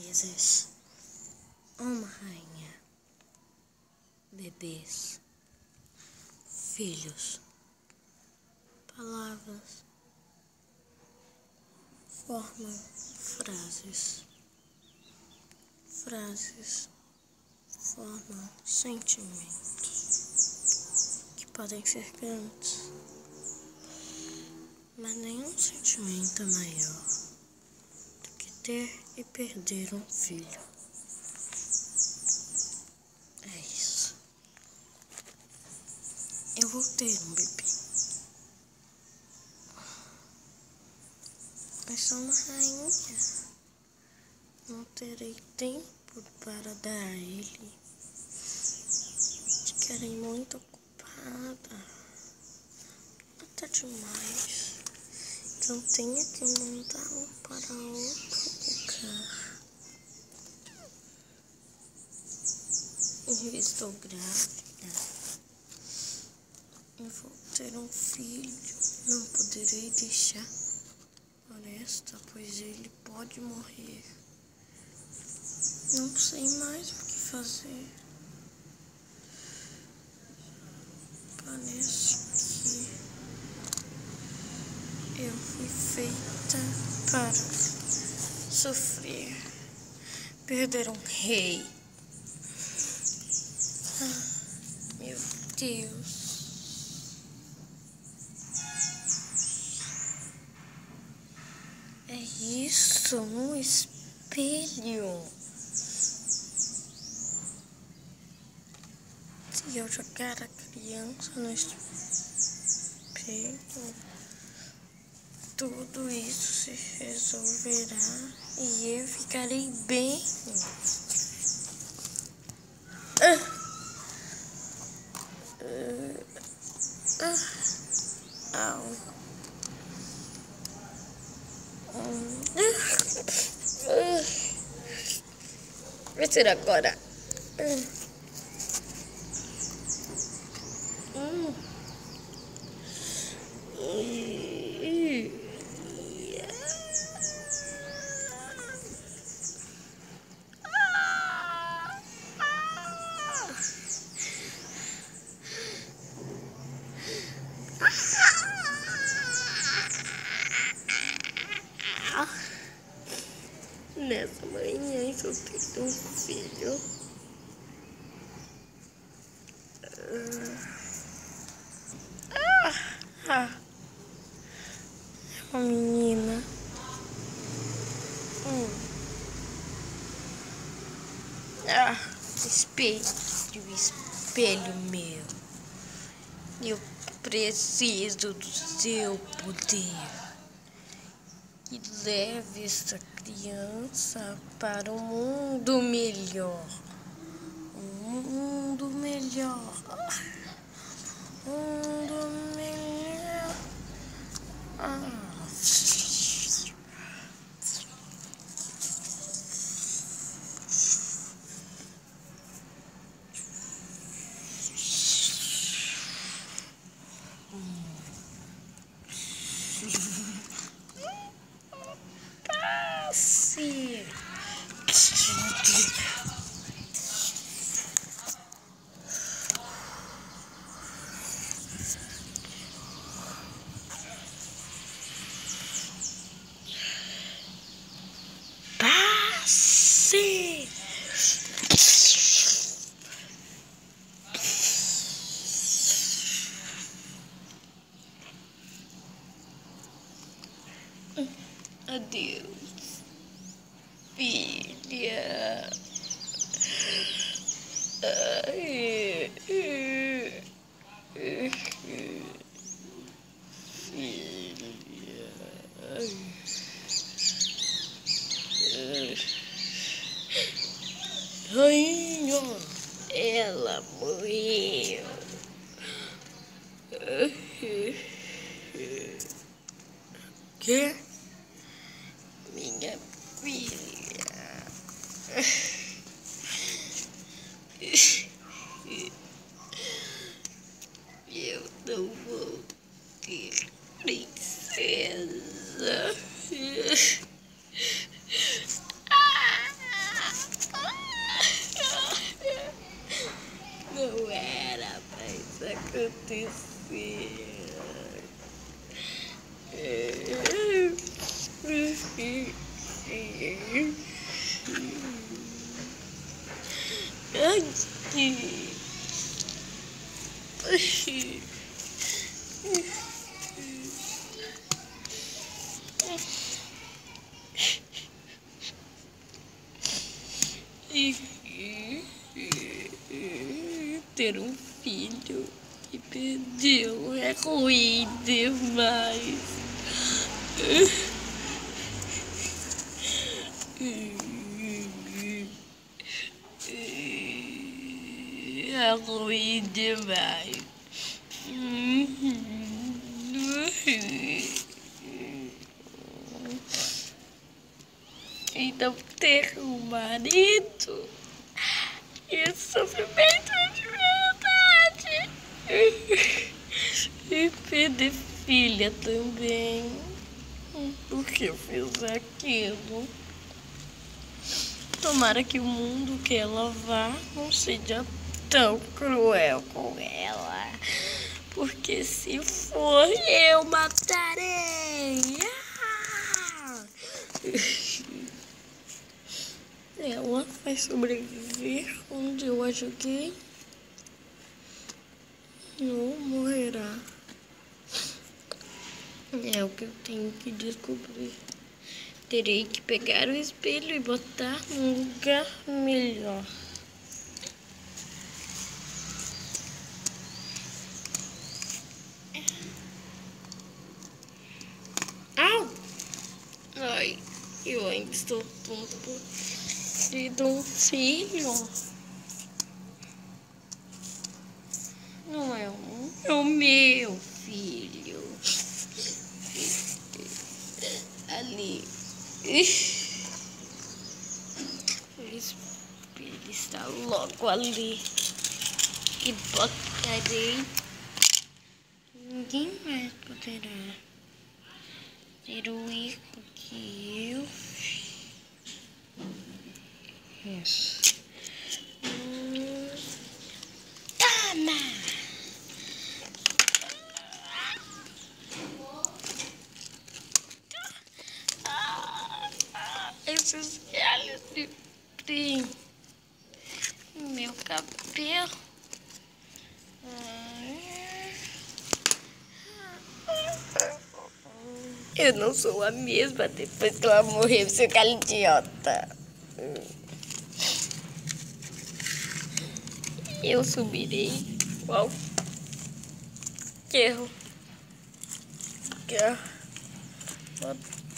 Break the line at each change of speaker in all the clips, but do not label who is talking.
vezes uma rainha, bebês, filhos, palavras formam frases, frases formam sentimentos que podem ser grandes, mas nenhum sentimento é maior do que ter e perder um filho. É isso. Eu vou ter um bebê. Mas sou uma rainha. Não terei tempo para dar a ele. Ficarei muito ocupada. Até demais. Então tenho que mandá-lo para outro lugar. Eu estou grávida. Eu vou ter um filho. Não poderei deixar Floresta, pois ele pode morrer. Não sei mais o que fazer. Parece que eu fui feita para sofrer. Perder um rei. Ah, meu Deus. É isso, um espelho. Se eu jogar a criança no espelho, tudo isso se resolverá e eu ficarei bem. Au. Vai ser agora. Nessa manhã eu tenho um filho. É uma menina. Espelho meu. Eu preciso do seu poder. Que leve essa criança para um mundo melhor. Um mundo melhor. Um mundo melhor. Passe. Passe. Adeus, filha. Rainha, ela morreu. Que? Minha filha. Eu não vou ter princesa. acontecer. Ter um filho e perdê-lo é ruim demais. É ruim demais. Então ter um marido e sofrimento é de verdade. E perder filha também. Por que eu fiz aquilo? Tomara que o mundo que ela vá não seja tão cruel com ela. Porque se for, eu matarei. Ela vai sobreviver onde eu a joguei. Não morrerá. É o que eu tenho que descobrir. Terei que pegar o espelho e botar num lugar melhor. Au! Ai, eu ainda estou tonto por ter um filho. Não é o meu filho. Ali. Ele está logo ali. E botarei. Ninguém mais poderá ter o erro que eu fiz. Isso. Toma! Esses galhos de brim. Meu cabelo. Eu não sou a mesma depois que ela morreu, seu cara idiota. Eu subirei qualquer botar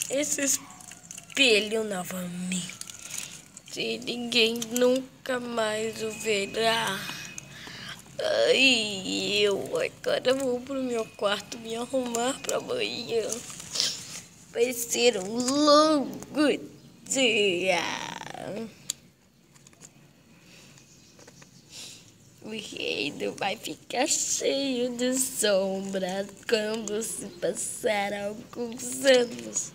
esse espelho novamente. E ninguém nunca mais o verá. Ai, eu agora vou pro meu quarto me arrumar pra amanhã. Vai ser um longo dia. O reino vai ficar cheio de sombras quando se passar alguns anos.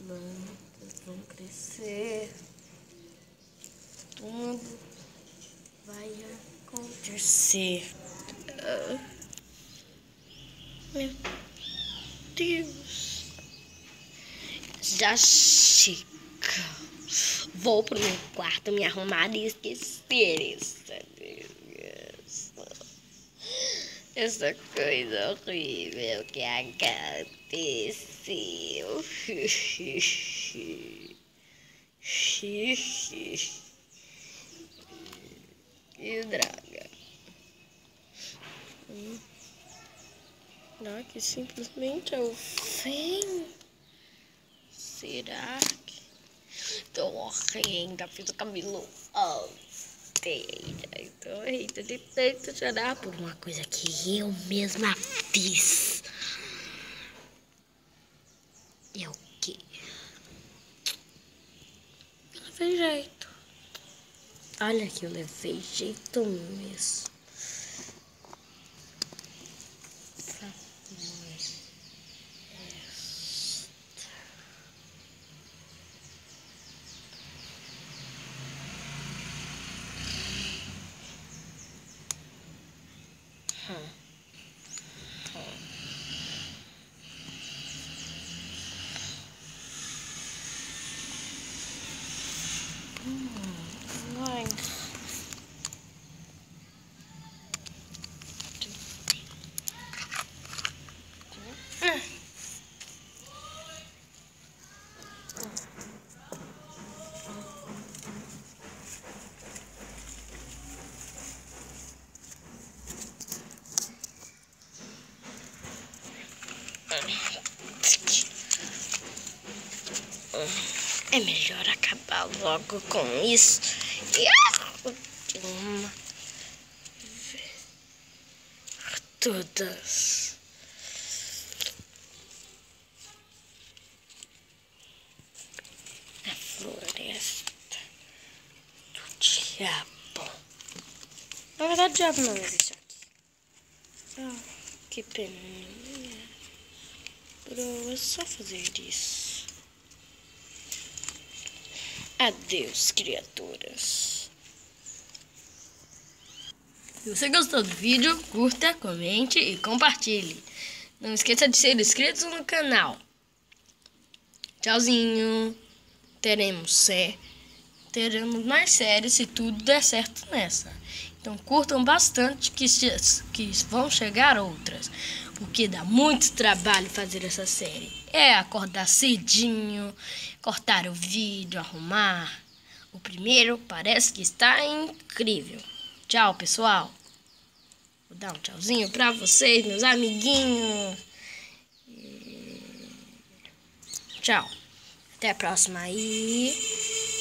Plantas vão crescer. Tudo vai acontecer. Meu Deus. Já chega. Vou pro meu quarto me arrumar e esquecer essa coisa horrível que aconteceu. Que droga. Será que simplesmente é o fim? Será que... Tô morrendo, fiz o cabelo ontem. Tô morrendo de tanto chorar por uma coisa que eu mesma fiz. E o quê? Eu levei jeito. Olha que eu levei jeito mesmo. É melhor acabar logo com isso. E uma todas. A floresta do diabo. Na verdade, o diabo não existe aqui. Ah, que peninha. Bro, é só fazer isso. Adeus, criaturas. Se você gostou do vídeo, curta, comente e compartilhe. Não esqueça de ser inscrito no canal. Tchauzinho. Teremos mais séries se tudo der certo nessa. Então curtam bastante que vão chegar outras. Porque dá muito trabalho fazer essa série. É acordar cedinho, cortar o vídeo, arrumar. O primeiro parece que está incrível. Tchau, pessoal. Vou dar um tchauzinho pra vocês, meus amiguinhos. Tchau. Até a próxima aí.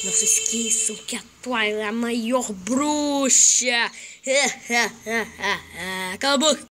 Não se esqueçam que a Twilight é a maior bruxa. Acabou.